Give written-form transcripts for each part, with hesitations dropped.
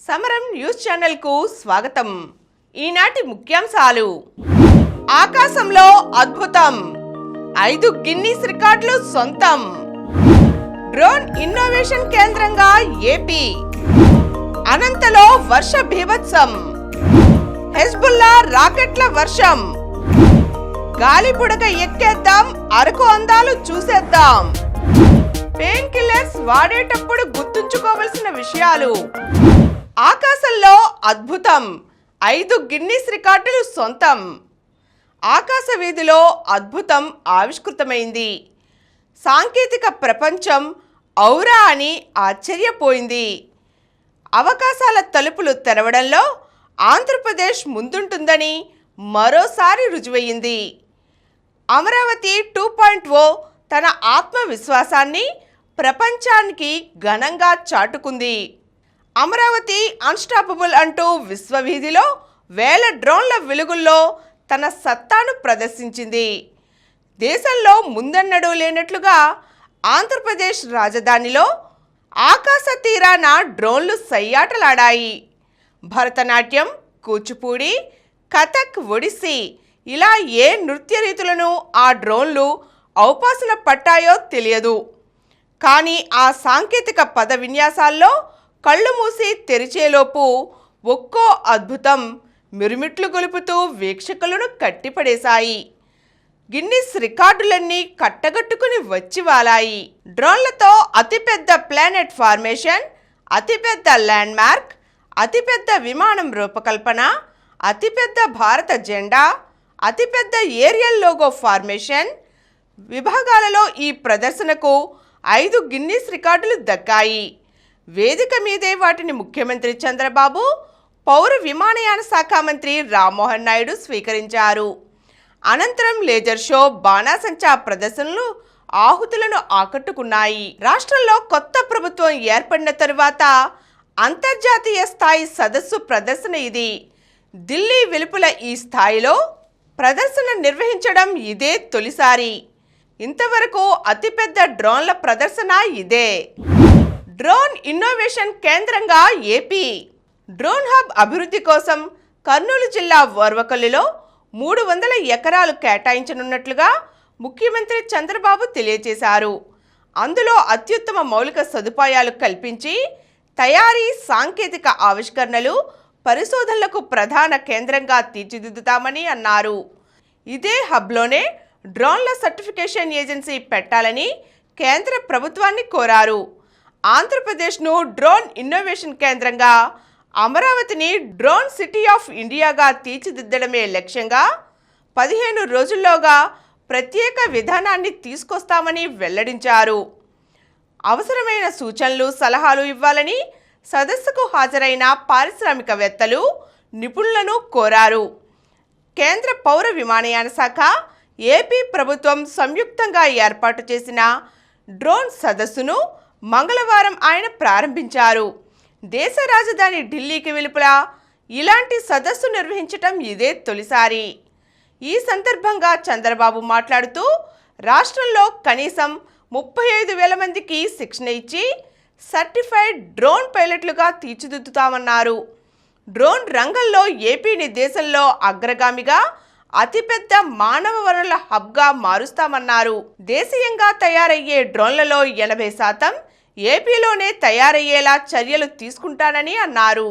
సమరం news channel కు స్వాగతం. ఈనాటి ముఖ్యాంశాలు: ఆకాశంలో అద్భుతం, 5 గిన్నీస్ రికార్డులు సొంతం. డ్రోన్ ఇన్నోవేషన్ కేంద్రంగా ఏపీ. అనంతలో వర్ష బీభత్సం. హెజ్బుల్లా రాకెట్ల వర్షం. గాలి బుడగ ఎక్కేద్దాం, అరకు అందాలు చూసేద్దాం. పెయిన్ కిల్లర్స్ వాడేటప్పుడు గుర్తుంచుకోవలసిన విషయాలు. ఆకాశంలో అద్భుతం, 5 గిన్నీస్ రికార్డులు సొంతం. ఆకాశ వీధిలో అద్భుతం ఆవిష్కృతమైంది. సాంకేతిక ప్రపంచం ఔరా అని ఆశ్చర్యపోయింది. అవకాశాల తలుపులు తెరవడంలో ఆంధ్రప్రదేశ్ ముందుంటుందని మరోసారి రుజువయ్యింది. అమరావతి 2.0 తన ఆత్మవిశ్వాసాన్ని ప్రపంచానికి ఘనంగా చాటుకుంది. అమరావతి అన్స్టాపబుల్ అంటూ విశ్వవీధిలో వేల డ్రోన్ల వెలుగుల్లో తన సత్తాను ప్రదర్శించింది. దేశంలో ముందన్నడూ లేనట్లుగా ఆంధ్రప్రదేశ్ రాజధానిలో ఆకాశ తీరాన డ్రోన్లు సయ్యాటలాడాయి. భరతనాట్యం, కూచిపూడి, కథక్, ఒడిస్సీ ఇలా ఏ నృత్య రీతులను ఆ డ్రోన్లు ఔపాసన పట్టాయో తెలియదు. కానీ ఆ సాంకేతిక పద విన్యాసాల్లో కళ్ళు మూసి తెరిచేలోపు ఒక్కో అద్భుతం మిరుమిట్లు గొలుపుతూ వీక్షకులను కట్టిపడేశాయి. గిన్నిస్ రికార్డులన్నీ కట్టగట్టుకుని వచ్చి వాలాయి. డ్రోన్లతో అతిపెద్ద ప్లానెట్ ఫార్మేషన్, అతిపెద్ద ల్యాండ్ మార్క్, అతిపెద్ద విమానం రూపకల్పన, అతిపెద్ద భారత జెండా, అతిపెద్ద ఏరియల్ లోగో ఫార్మేషన్ విభాగాలలో ఈ ప్రదర్శనకు 5 గిన్నీస్ రికార్డులు దక్కాయి. వేదిక మీదే వాటిని ముఖ్యమంత్రి చంద్రబాబు, పౌర విమానయాన శాఖ మంత్రి రామ్మోహన్ నాయుడు స్వీకరించారు. అనంతరం లేజర్ షో, బాణాసంచా ప్రదర్శనలు ఆహుతులను ఆకట్టుకున్నాయి. రాష్ట్రంలో కొత్త ప్రభుత్వం ఏర్పడిన తరువాత అంతర్జాతీయ స్థాయి సదస్సు ప్రదర్శన ఇది. ఢిల్లీ వెలుపల ఈ స్థాయిలో ప్రదర్శన నిర్వహించడం ఇదే తొలిసారి. ఇంతవరకు అతిపెద్ద డ్రోన్ల ప్రదర్శన ఇదే. డ్రోన్ ఇన్నోవేషన్ కేంద్రంగా ఏపీ. డ్రోన్ హబ్ అభివృద్ధి కోసం కర్నూలు జిల్లా ఓర్వకల్లులో 300 ఎకరాలు కేటాయించనున్నట్లుగా ముఖ్యమంత్రి చంద్రబాబు తెలియజేశారు. అందులో అత్యుత్తమ మౌలిక సదుపాయాలు కల్పించి తయారీ, సాంకేతిక ఆవిష్కరణలు, పరిశోధనలకు ప్రధాన కేంద్రంగా తీర్చిదిద్దుతామని అన్నారు. ఇదే హబ్లోనే డ్రోన్ల సర్టిఫికేషన్ ఏజెన్సీ పెట్టాలని కేంద్ర ప్రభుత్వాన్ని కోరారు. ఆంధ్రప్రదేశ్ను డ్రోన్ ఇన్నోవేషన్ కేంద్రంగా, అమరావతిని డ్రోన్ సిటీ ఆఫ్ ఇండియాగా తీర్చిదిద్దడమే లక్ష్యంగా 15 రోజుల్లోగా ప్రత్యేక విధానాన్ని తీసుకొస్తామని వెల్లడించారు. అవసరమైన సూచనలు, సలహాలు ఇవ్వాలని సదస్సుకు హాజరైన పారిశ్రామికవేత్తలు, నిపుణులను కోరారు. కేంద్ర పౌర విమానయాన శాఖ, ఏపీ ప్రభుత్వం సంయుక్తంగా ఏర్పాటు చేసిన డ్రోన్ సదస్సును మంగళవారం ఆయన ప్రారంభించారు. దేశ రాజధాని ఢిల్లీకి వెలుపల ఇలాంటి సదస్సు నిర్వహించటం ఇదే తొలిసారి. ఈ సందర్భంగా చంద్రబాబు మాట్లాడుతూ రాష్ట్రంలో కనీసం 35,000 మందికి శిక్షణ ఇచ్చి సర్టిఫైడ్ డ్రోన్ పైలట్లుగా తీర్చిదిద్దుతామన్నారు. డ్రోన్ రంగంలో ఏపీని దేశంలో అగ్రగామిగా, అతిపెద్ద మానవ వనరుల హబ్గా మారుస్తామన్నారు. దేశీయంగా తయారయ్యే డ్రోన్లలో 80% ఏపీలోనే తయారయ్యేలా చర్యలు తీసుకుంటానని అన్నారు.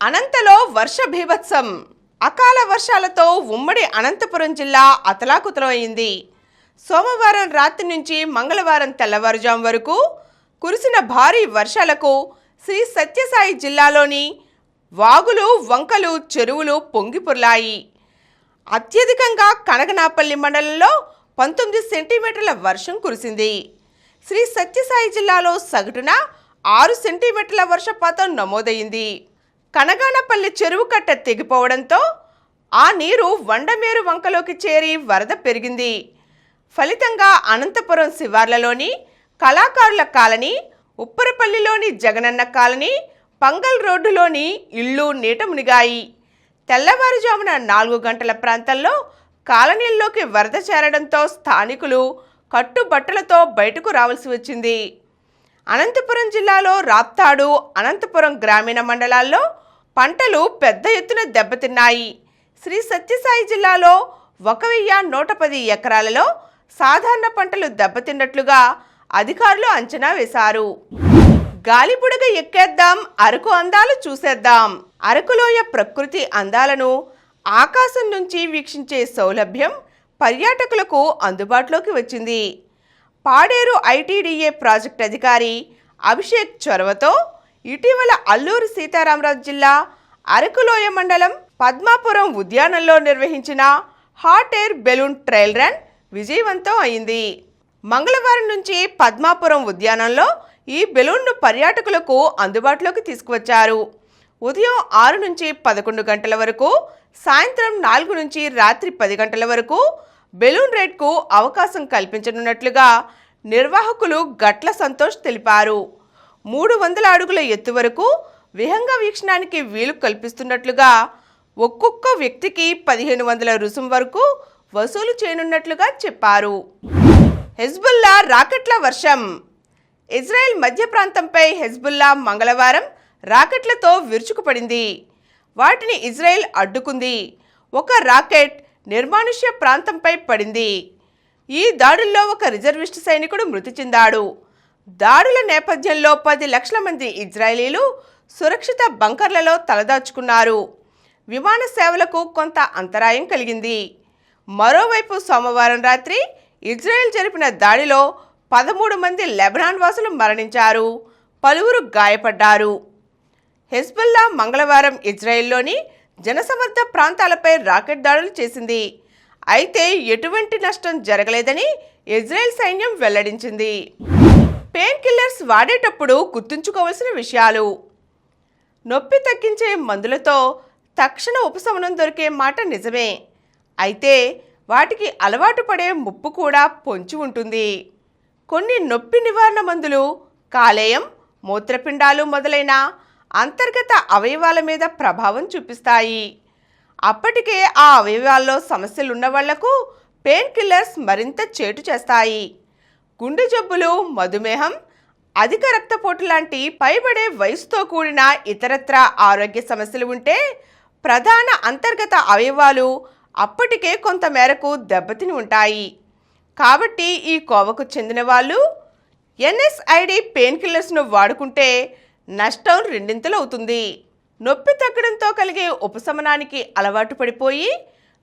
అనంతలో వర్ష బీభత్సం. అకాల వర్షాలతో ఉమ్మడి అనంతపురం జిల్లా అతలాకుతలమైంది. సోమవారం రాత్రి నుంచి మంగళవారం తెల్లవారుజాము వరకు కురిసిన భారీ వర్షాలకు శ్రీ సత్యసాయి జిల్లాలోని వాగులు, వంకలు, చెరువులు పొంగిపొర్లాయి. అత్యధికంగా కనగనాపల్లి మండలంలో 19 సెంటీమీటర్ల వర్షం కురిసింది. శ్రీ సత్యసాయి జిల్లాలో సగటున 6 సెంటీమీటర్ల వర్షపాతం నమోదైంది. కనగానపల్లి చెరువు కట్ట తెగిపోవడంతో ఆ నీరు వండమేరు వంకలోకి చేరి వరద పెరిగింది. ఫలితంగా అనంతపురం శివార్లలోని కళాకారుల కాలనీ, ఉప్పరపల్లిలోని జగనన్న కాలనీ, పంగల్ రోడ్డులోని ఇళ్ళు నీట మునిగాయి. తెల్లవారుజామున 4 గంటల ప్రాంతంలో కాలనీల్లోకి వరద చేరడంతో స్థానికులు కట్టుబట్టలతో బయటకు రావాల్సి వచ్చింది. అనంతపురం జిల్లాలో రాప్తాడు, అనంతపురం గ్రామీణ మండలాల్లో పంటలు పెద్ద ఎత్తున దెబ్బతిన్నాయి. శ్రీ సత్యసాయి జిల్లాలో 1110 ఎకరాలలో సాధారణ పంటలు దెబ్బతిన్నట్లుగా అధికారులు అంచనా వేశారు. గాలిబుడగ ఎక్కేద్దాం, అరకు అందాలు చూసేద్దాం. అరకులోయ ప్రకృతి అందాలను ఆకాశం నుంచి వీక్షించే సౌలభ్యం పర్యాటకులకు అందుబాటులోకి వచ్చింది. పాడేరు ఐటీడీఏ ప్రాజెక్ట్ అధికారి అభిషేక్ చొరవతో ఇటీవల అల్లూరు సీతారామరాజు జిల్లా అరకులోయ మండలం పద్మాపురం ఉద్యానంలో నిర్వహించిన hot air balloon trial run విజయవంతం అయింది. మంగళవారం నుంచి పద్మాపురం ఉద్యానంలో ఈ బెలూన్ను పర్యాటకులకు అందుబాటులోకి తీసుకువచ్చారు. ఉదయం 6 నుంచి 11 గంటల వరకు, సాయంత్రం 4 నుంచి రాత్రి 10 గంటల వరకు బెలూన్ రైడ్కు అవకాశం కల్పించనున్నట్లుగా నిర్వాహకులు గట్ల సంతోష్ తెలిపారు. 300 అడుగుల ఎత్తు వరకు విహంగ వీక్షణానికి వీలు కల్పిస్తున్నట్లుగా, ఒక్కొక్క వ్యక్తికి 1500 రుసుం వరకు వసూలు చేయనున్నట్లుగా చెప్పారు. హెజ్బుల్లా రాకెట్ల వర్షం. ఇజ్రాయెల్ మధ్య ప్రాంతంపై హెజ్బుల్లా మంగళవారం రాకెట్లతో విరుచుకుపడింది. వాటిని ఇజ్రాయెల్ అడ్డుకుంది. ఒక రాకెట్ నిర్మానుష్య ప్రాంతంపై పడింది. ఈ దాడుల్లో ఒక రిజర్విస్ట్ సైనికుడు మృతి చెందాడు. దాడుల నేపథ్యంలో 10 లక్షల మంది ఇజ్రాయేలీలు సురక్షిత బంకర్లలో తలదాచుకున్నారు. విమాన సేవలకు కొంత అంతరాయం కలిగింది. మరోవైపు సోమవారం రాత్రి ఇజ్రాయెల్ జరిపిన దాడిలో 13 మంది లెబనాన్ వాసులు మరణించారు, పలువురు గాయపడ్డారు. హెజ్బుల్లా మంగళవారం ఇజ్రాయెల్లోని జనసమర్థ ప్రాంతాలపై రాకెట్ దాడులు చేసింది. అయితే ఎటువంటి నష్టం జరగలేదని ఇజ్రాయెల్ సైన్యం వెల్లడించింది. పెయిన్ కిల్లర్స్ వాడేటప్పుడు గుర్తుంచుకోవాల్సిన విషయాలు. నొప్పి తగ్గించే మందులతో తక్షణ ఉపశమనం దొరికే మాట నిజమే. అయితే వాటికి అలవాటు పడే ముప్పు కూడా పొంచి ఉంటుంది. కొన్ని నొప్పి నివారణ మందులు కాలేయం, మూత్రపిండాలు మొదలైన అంతర్గత అవయవాల మీద ప్రభావం చూపిస్తాయి. అప్పటికే ఆ అవయవాల్లో సమస్యలున్న వాళ్లకు పెయిన్ కిల్లర్స్ మరింత చేటు చేస్తాయి. గుండె జబ్బులు, మధుమేహం, అధిక రక్తపోటు లాంటి పైబడే వయసుతో కూడిన ఇతరత్ర ఆరోగ్య సమస్యలు ఉంటే ప్రధాన అంతర్గత అవయవాలు అప్పటికే కొంత మేరకు దెబ్బతిని ఉంటాయి. కాబట్టి ఈ కోవకు చెందిన వాళ్ళు ఎన్ఎస్ఐడి పెయిన్ కిల్లర్స్ను వాడుకుంటే నష్టం రెండింతలు అవుతుంది. నొప్పి తగ్గడంతో కలిగే ఉపశమనానికి అలవాటు పడిపోయి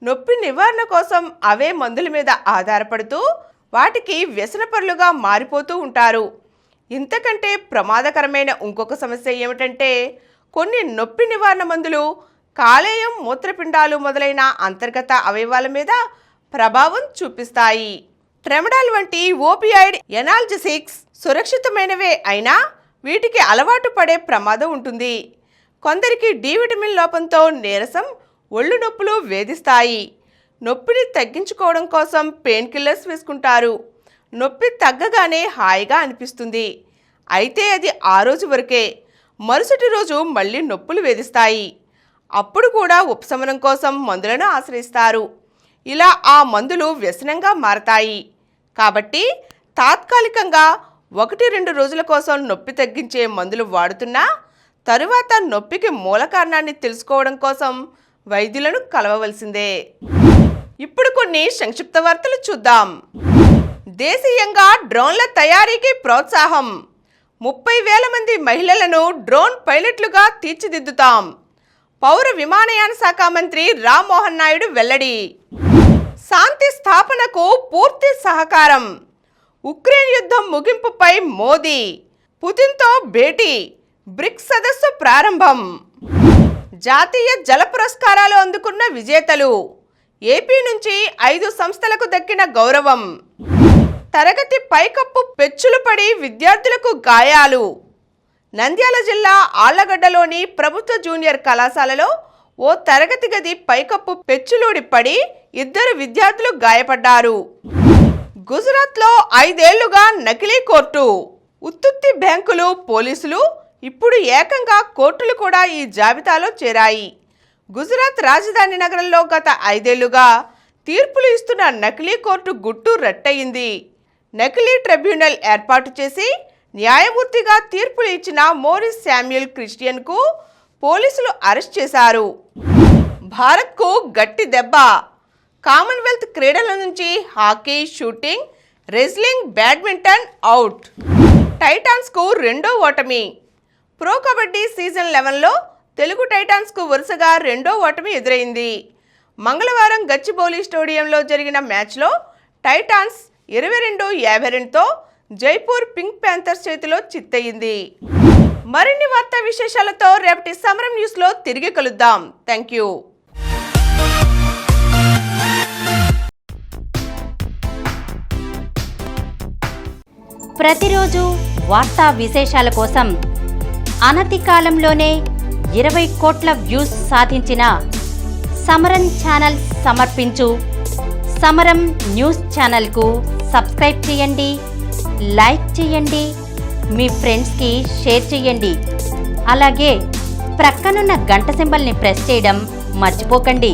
నొప్పి నివారణ కోసం అవే మందుల మీద ఆధారపడుతూ వాటికి వ్యసనపరులుగా మారిపోతూ ఉంటారు. ఇంతకంటే ప్రమాదకరమైన ఇంకొక సమస్య ఏమిటంటే కొన్ని నొప్పి నివారణ మందులు కాలేయం, మూత్రపిండాలు మొదలైన అంతర్గత అవయవాల మీద ప్రభావం చూపిస్తాయి. ట్రెమడాల్ వంటి ఓపియాయిడ్ ఎనాల్జెసిక్స్ సురక్షితమైనవే అయినా వీటికి అలవాటు పడే ప్రమాదం ఉంటుంది. కొందరికి డి విటమిన్ లోపంతో నీరసం, ఒళ్ళు నొప్పులు వేధిస్తాయి. నొప్పిని తగ్గించుకోవడం కోసం పెయిన్ కిల్లర్స్ వేసుకుంటారు. నొప్పి తగ్గగానే హాయిగా అనిపిస్తుంది. అయితే అది ఆ రోజు వరకే. మరుసటి రోజు మళ్ళీ నొప్పులు వేధిస్తాయి. అప్పుడు కూడా ఉపశమనం కోసం మందులను ఆశ్రయిస్తారు. ఇలా ఆ మందులు వ్యసనంగా మారతాయి. కాబట్టి తాత్కాలికంగా 1-2 రోజుల కోసం నొప్పి తగ్గించే మందులు వాడుతున్నా తరువాత నొప్పికి మూల కారణాన్ని తెలుసుకోవడం కోసం వైద్యులను కలవవలసిందే. ఇప్పుడు కొన్ని సంక్షిప్త వార్తలు చూద్దాం. దేశీయంగా డ్రోన్ల తయారీకి ప్రోత్సాహం. 30,000 మంది మహిళలను డ్రోన్ పైలట్లుగా తీర్చిదిద్దుతాం. పౌర విమానయాన శాఖ మంత్రి రామ్మోహన్ నాయుడు వెల్లడి. శాంతి స్థాపనకు పూర్తి సహకారం. ఉక్రెయిన్ యుద్ధం ముగింపుపై మోదీ, పుతిన్తో భేటీ. బ్రిక్స్ సదస్సు ప్రారంభం. జాతీయ జల పురస్కారాలు అందుకున్న విజేతలు. ఏపీ నుంచి 5 సంస్థలకు దక్కిన గౌరవం. తరగతి పైకప్పు పెచ్చులు పడి విద్యార్థులకు గాయాలు. నంద్యాల జిల్లా ఆళ్లగడ్డలోని ప్రభుత్వ జూనియర్ కళాశాలలో ఓ తరగతి గది పైకప్పు పెచ్చులూడి పడి 2 విద్యార్థులు గాయపడ్డారు. గుజరాత్లో 5 ఏళ్లుగా నకిలీ కోర్టు. ఉత్తుత్తి బ్యాంకులు, పోలీసులు, ఇప్పుడు ఏకంగా కోర్టులు కూడా ఈ జాబితాలో చేరాయి. గుజరాత్ రాజధాని నగరంలో గత 5 ఏళ్లుగా తీర్పులు ఇస్తున్న నకిలీ కోర్టు గుట్టు రట్టయింది. నకిలీ ట్రిబ్యునల్ ఏర్పాటు చేసి న్యాయమూర్తిగా తీర్పులు ఇచ్చిన మోరిస్ శామ్యూల్ క్రిస్టియన్కు పోలీసులు అరెస్ట్ చేశారు. భారత్కు గట్టి దెబ్బ. కామన్వెల్త్ క్రీడల నుంచి hockey, shooting, wrestling, badminton out. టైటాన్స్కు రెండో ఓటమి. ప్రో కబడ్డీ సీజన్ 11లో తెలుగు టైటాన్స్కు వరుసగా రెండో ఓటమి ఎదురైంది. మంగళవారం గచ్చిబౌలి స్టేడియంలో జరిగిన మ్యాచ్లో టైటాన్స్ 22-52తో జైపూర్ పింక్ ప్యాంథర్స్ చేతిలో చిత్తయింది. మరిన్ని వార్తా విశేషాలతో రేపటి సమరం న్యూస్లో తిరిగి కలుద్దాం. Thank you. ప్రతిరోజు వార్తా విశేషాల కోసం అనతి కాలంలోనే 20 కోట్ల వ్యూస్ సాధించిన సమరం ఛానల్ సమర్పించు సమరం న్యూస్ ఛానల్కు సబ్స్క్రైబ్ చేయండి, లైక్ చేయండి, మీ ఫ్రెండ్స్కి షేర్ చేయండి. అలాగే ప్రక్కనున్న గంట సింబల్ని ప్రెస్ చేయడం మర్చిపోకండి.